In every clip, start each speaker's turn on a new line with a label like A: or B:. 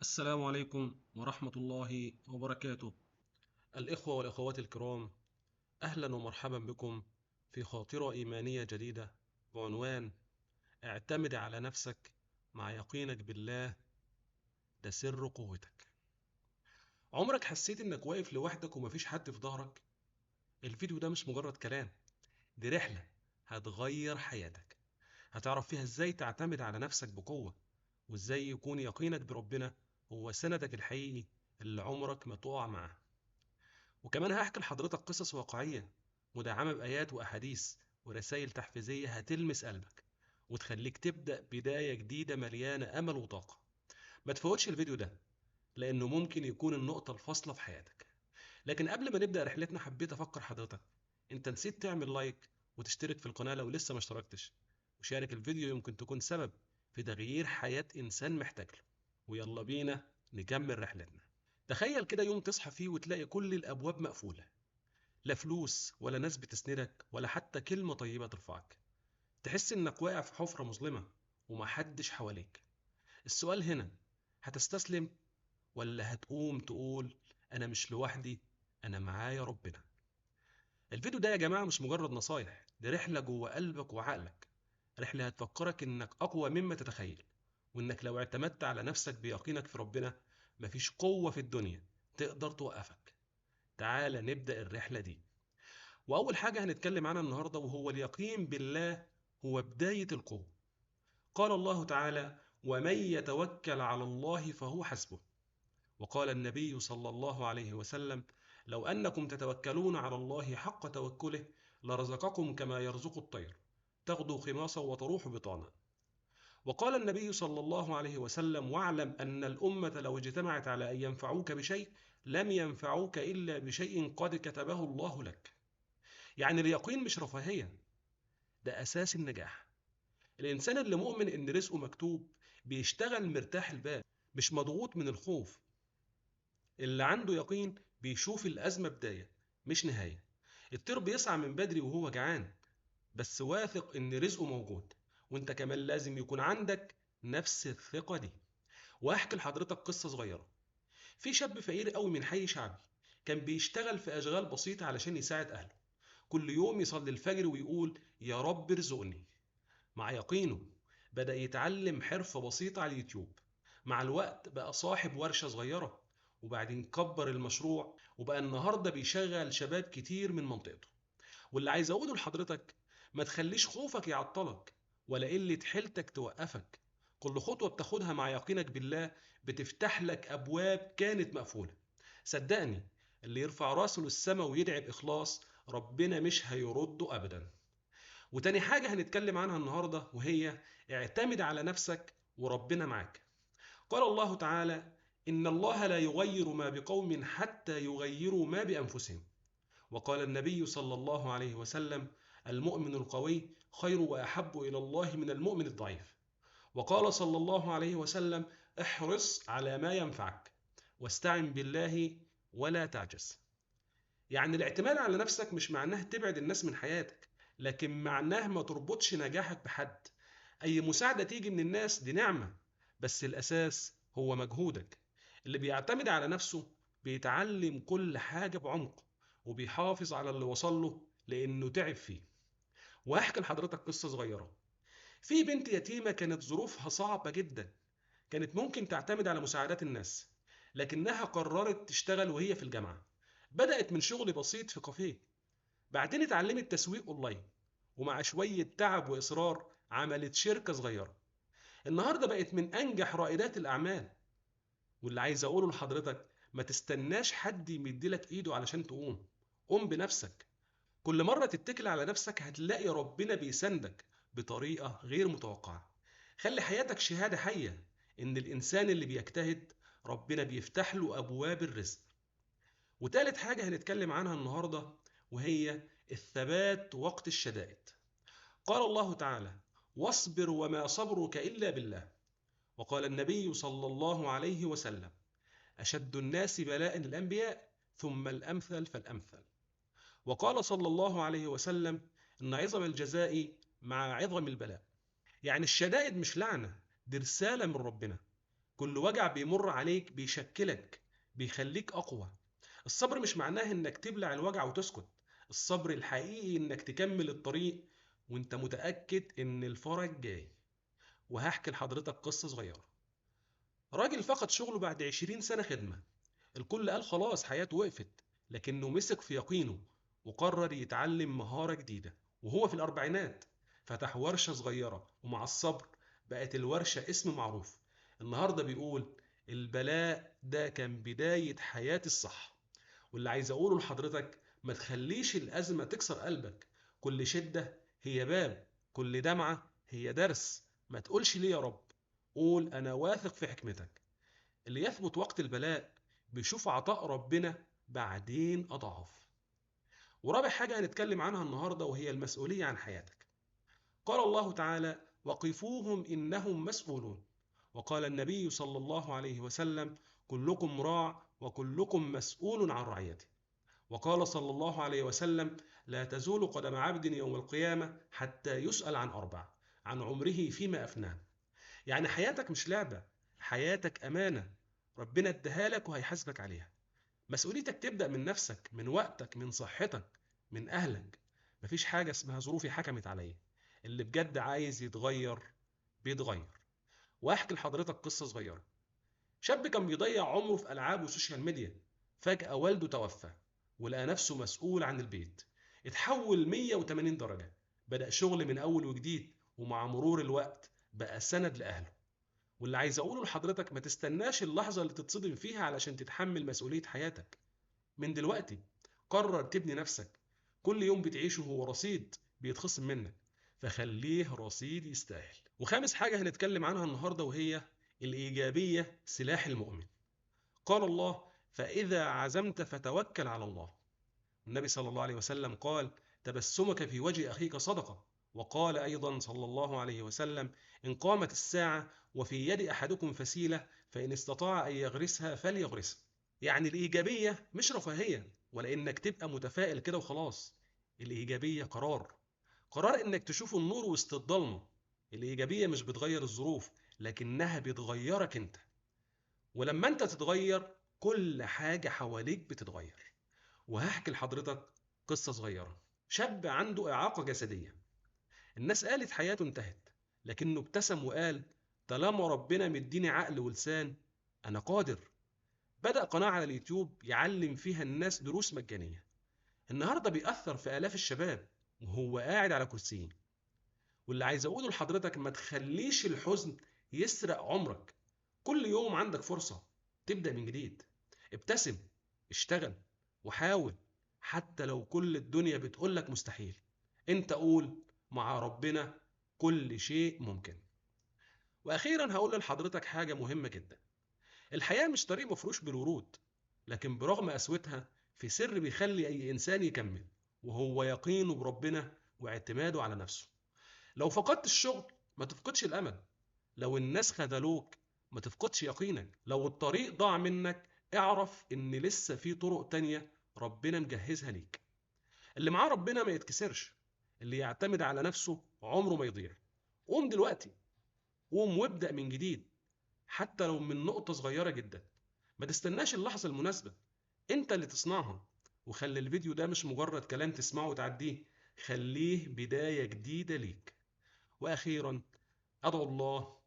A: السلام عليكم ورحمة الله وبركاته. الإخوة والأخوات الكرام، أهلا ومرحبا بكم في خاطرة إيمانية جديدة بعنوان اعتمد على نفسك مع يقينك بالله، ده سر قوتك. عمرك حسيت إنك واقف لوحدك ومفيش حد في ظهرك؟ الفيديو ده مش مجرد كلام، دي رحلة هتغير حياتك. هتعرف فيها إزاي تعتمد على نفسك بقوة، وإزاي يكون يقينك بربنا هو سندك الحقيقي اللي عمرك ما تقع معاه. وكمان هحكي لحضرتك قصص واقعية مدعمة بآيات وأحاديث ورسائل تحفيزية هتلمس قلبك وتخليك تبدأ بداية جديدة مليانة أمل وطاقة. ما تفوتش الفيديو ده لأنه ممكن يكون النقطة الفاصلة في حياتك. لكن قبل ما نبدأ رحلتنا حبيت أفكر حضرتك، أنت نسيت تعمل لايك وتشترك في القناة لو لسه ما اشتركتش، وشارك الفيديو يمكن تكون سبب في تغيير حياة إنسان محتاج له. ويلا بينا نكمل رحلتنا. تخيل كده يوم تصحى فيه وتلاقي كل الأبواب مقفولة، لا فلوس ولا ناس بتسندك ولا حتى كلمة طيبة ترفعك. تحس إنك واقع في حفرة مظلمة ومحدش حواليك. السؤال هنا، هتستسلم ولا هتقوم تقول أنا مش لوحدي، أنا معايا ربنا؟ الفيديو ده يا جماعة مش مجرد نصايح، دي رحلة جوه قلبك وعقلك. رحلة هتفكرك إنك أقوى مما تتخيل، وإنك لو اعتمدت على نفسك بيقينك في ربنا مفيش قوة في الدنيا تقدر توقفك. تعال نبدأ الرحلة دي. وأول حاجة هنتكلم عنها النهاردة وهو اليقين بالله، هو بداية القوة. قال الله تعالى: ومن يتوكل على الله فهو حسبه. وقال النبي صلى الله عليه وسلم: لو أنكم تتوكلون على الله حق توكله لرزقكم كما يرزق الطير تغدو خماصا وتروح بطانا. وقال النبي صلى الله عليه وسلم: واعلم أن الأمة لو اجتمعت على أن ينفعوك بشيء لم ينفعوك إلا بشيء قد كتبه الله لك. يعني اليقين مش رفاهية، ده أساس النجاح. الإنسان اللي مؤمن إن رزقه مكتوب بيشتغل مرتاح البال، مش مضغوط من الخوف. اللي عنده يقين بيشوف الأزمة بداية مش نهاية. الطير بيسعى من بدري وهو جعان، بس واثق إن رزقه موجود. وإنت كمان لازم يكون عندك نفس الثقة دي. وأحكي لحضرتك قصة صغيرة. في شاب فقير قوي من حي شعبي، كان بيشتغل في أشغال بسيطة علشان يساعد أهله. كل يوم يصلي الفجر ويقول يا رب ارزقني. مع يقينه بدأ يتعلم حرفة بسيطة على اليوتيوب. مع الوقت بقى صاحب ورشة صغيرة، وبعدين كبر المشروع وبقى النهاردة بيشغل شباب كتير من منطقته. واللي عايز أقوله لحضرتك، ما تخليش خوفك يعطلك ولا قلة حيلتك توقفك. كل خطوة بتاخدها مع يقينك بالله بتفتح لك أبواب كانت مقفولة. صدقني، اللي يرفع راسه للسما ويدعي بإخلاص ربنا مش هيرده أبدا. وتاني حاجة هنتكلم عنها النهاردة وهي اعتمد على نفسك وربنا معاك. قال الله تعالى: إن الله لا يغير ما بقوم حتى يغيروا ما بأنفسهم. وقال النبي صلى الله عليه وسلم: المؤمن القوي خير وأحب إلى الله من المؤمن الضعيف. وقال صلى الله عليه وسلم: احرص على ما ينفعك واستعن بالله ولا تعجز. يعني الاعتماد على نفسك مش معناه تبعد الناس من حياتك، لكن معناه ما تربطش نجاحك بحد. أي مساعدة تيجي من الناس دي نعمة، بس الأساس هو مجهودك. اللي بيعتمد على نفسه بيتعلم كل حاجة بعمق، وبيحافظ على اللي وصل له لأنه تعب فيه. وهحكي لحضرتك قصة صغيرة. في بنت يتيمة كانت ظروفها صعبة جدا، كانت ممكن تعتمد على مساعدات الناس، لكنها قررت تشتغل وهي في الجامعة. بدأت من شغل بسيط في كافيه، بعدين اتعلمت تسويق اونلاين، ومع شوية تعب وإصرار عملت شركة صغيرة. النهاردة بقت من أنجح رائدات الأعمال. واللي عايز أقوله لحضرتك، ما تستناش حد يمدلك إيده علشان تقوم، قوم بنفسك. كل مرة تتكل على نفسك هتلاقي ربنا بيساندك بطريقة غير متوقعة. خلي حياتك شهادة حية إن الإنسان اللي بيجتهد ربنا بيفتح له أبواب الرزق. وتالت حاجة هنتكلم عنها النهاردة وهي الثبات وقت الشدائد. قال الله تعالى: واصبر وما صبرك إلا بالله. وقال النبي صلى الله عليه وسلم: أشد الناس بلاء الأنبياء ثم الأمثل فالأمثل. وقال صلى الله عليه وسلم: إن عظم الجزاء مع عظم البلاء. يعني الشدائد مش لعنة، دي رسالة من ربنا. كل وجع بيمر عليك بيشكلك، بيخليك أقوى. الصبر مش معناه إنك تبلع الوجع وتسكت. الصبر الحقيقي إنك تكمل الطريق وإنت متأكد إن الفرج جاي. وهحكي لحضرتك قصة صغيرة. راجل فقد شغله بعد 20 سنة خدمة. الكل قال خلاص حياته وقفت، لكنه مسك في يقينه وقرر يتعلم مهارة جديدة. وهو في الأربعينات فتح ورشة صغيرة، ومع الصبر بقت الورشة اسم معروف. النهاردة بيقول البلاء ده كان بداية حياتي الصح. واللي عايز أقوله لحضرتك، ما تخليش الأزمة تكسر قلبك. كل شدة هي باب، كل دمعة هي درس. ما تقولش ليه يا رب، قول أنا واثق في حكمتك. اللي يثبت وقت البلاء بيشوف عطاء ربنا بعدين أضعاف. ورابع حاجة هنتكلم عنها النهاردة وهي المسؤولية عن حياتك. قال الله تعالى وقفوهم إنهم مسؤولون. وقال النبي صلى الله عليه وسلم كلكم راع وكلكم مسؤول عن رعيته. وقال صلى الله عليه وسلم لا تزول قدم عبد يوم القيامة حتى يسأل عن أربع: عن عمره فيما أفناه. يعني حياتك مش لعبة، حياتك أمانة، ربنا اداها لك وهيحاسبك عليها. مسؤوليتك تبدأ من نفسك، من وقتك، من صحتك، من أهلك. مفيش حاجة اسمها ظروفي حكمت عليا. اللي بجد عايز يتغير بيتغير. وأحكي لحضرتك قصة صغيرة. شاب كان بيضيع عمره في ألعاب وسوشيال ميديا. فجأة والده توفى ولقى نفسه مسؤول عن البيت. اتحول 180 درجة. بدأ شغل من أول وجديد، ومع مرور الوقت بقى سند لأهله. واللي عايز أقوله لحضرتك، ما تستناش اللحظة اللي تتصدم فيها علشان تتحمل مسؤولية حياتك. من دلوقتي قرر تبني نفسك. كل يوم بتعيشه هو رصيد بيتخصم منك، فخليه رصيد يستاهل. وخامس حاجة هنتكلم عنها النهاردة وهي الإيجابية سلاح المؤمن. قال الله فإذا عزمت فتوكل على الله. النبي صلى الله عليه وسلم قال تبسمك في وجه أخيك صدقة. وقال أيضا صلى الله عليه وسلم إن قامت الساعة وفي يد أحدكم فسيلة فإن استطاع أن يغرسها فليغرسها. يعني الإيجابية مش رفاهية ولا إنك تبقى متفائل كده وخلاص. الإيجابية قرار، قرار إنك تشوف النور وسط الضلمة. الإيجابية مش بتغير الظروف، لكنها بتغيرك أنت. ولما أنت تتغير كل حاجة حواليك بتتغير. وهحكي لحضرتك قصة صغيرة. شاب عنده إعاقة جسدية. الناس قالت حياته انتهت، لكنه ابتسم وقال طالما ربنا مديني عقل ولسان أنا قادر. بدأ قناة على اليوتيوب يعلم فيها الناس دروس مجانية. النهاردة بيأثر في آلاف الشباب وهو قاعد على كرسيه. واللي عايز أقوله لحضرتك، ما تخليش الحزن يسرق عمرك. كل يوم عندك فرصة تبدأ من جديد. ابتسم، اشتغل، وحاول. حتى لو كل الدنيا بتقولك مستحيل، انت قول مع ربنا كل شيء ممكن. وأخيرا هقول لحضرتك حاجة مهمة جدا. الحياة مش طريق مفروش بالورود، لكن برغم قسوتها في سر بيخلي أي إنسان يكمل، وهو يقينه بربنا واعتماده على نفسه. لو فقدت الشغل ما تفقدش الأمل. لو الناس خذلوك ما تفقدش يقينك. لو الطريق ضاع منك اعرف إن لسه في طرق تانية ربنا مجهزها ليك. اللي معاه ربنا ما يتكسرش. اللي يعتمد على نفسه عمره ما يضيع. قوم دلوقتي، قوم وابدأ من جديد، حتى لو من نقطة صغيرة جدا. ما تستناش اللحظة المناسبة، انت اللي تصنعها. وخلي الفيديو ده مش مجرد كلام تسمعه وتعديه، خليه بداية جديدة ليك. وأخيرا أدعو الله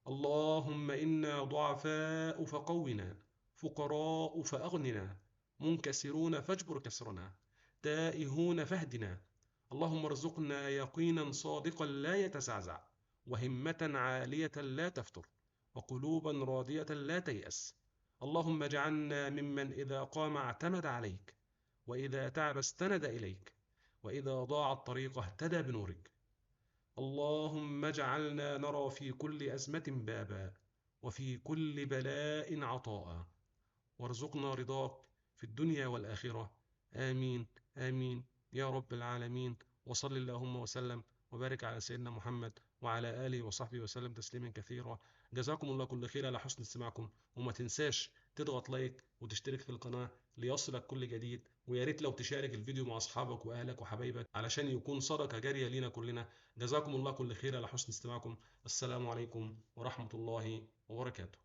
A: اللهم إنا ضعفاء فقونا، فقراء فأغننا، منكسرون فاجبر كسرنا، تائهون فاهدنا. اللهم ارزقنا يقينا صادقا لا يتزعزع، وهمة عالية لا تفتر، وقلوبا راضية لا تيأس. اللهم اجعلنا ممن إذا قام اعتمد عليك، وإذا تعب استند إليك، وإذا ضاع الطريق اهتدى بنورك. اللهم اجعلنا نرى في كل أزمة بابا، وفي كل بلاء عطاء، وارزقنا رضاك في الدنيا والآخرة. آمين آمين يا رب العالمين. وصل اللهم وسلم وبارك على سيدنا محمد وعلى آله وصحبه وسلم تسليما كثيرا. جزاكم الله كل خير على حسن استماعكم. وما تنساش تضغط لايك وتشترك في القناة ليصلك كل جديد. ويا ريت لو تشارك الفيديو مع أصحابك وأهلك وحبايبك علشان يكون صدقة جارية لينا كلنا. جزاكم الله كل خير على حسن استماعكم. السلام عليكم ورحمة الله وبركاته.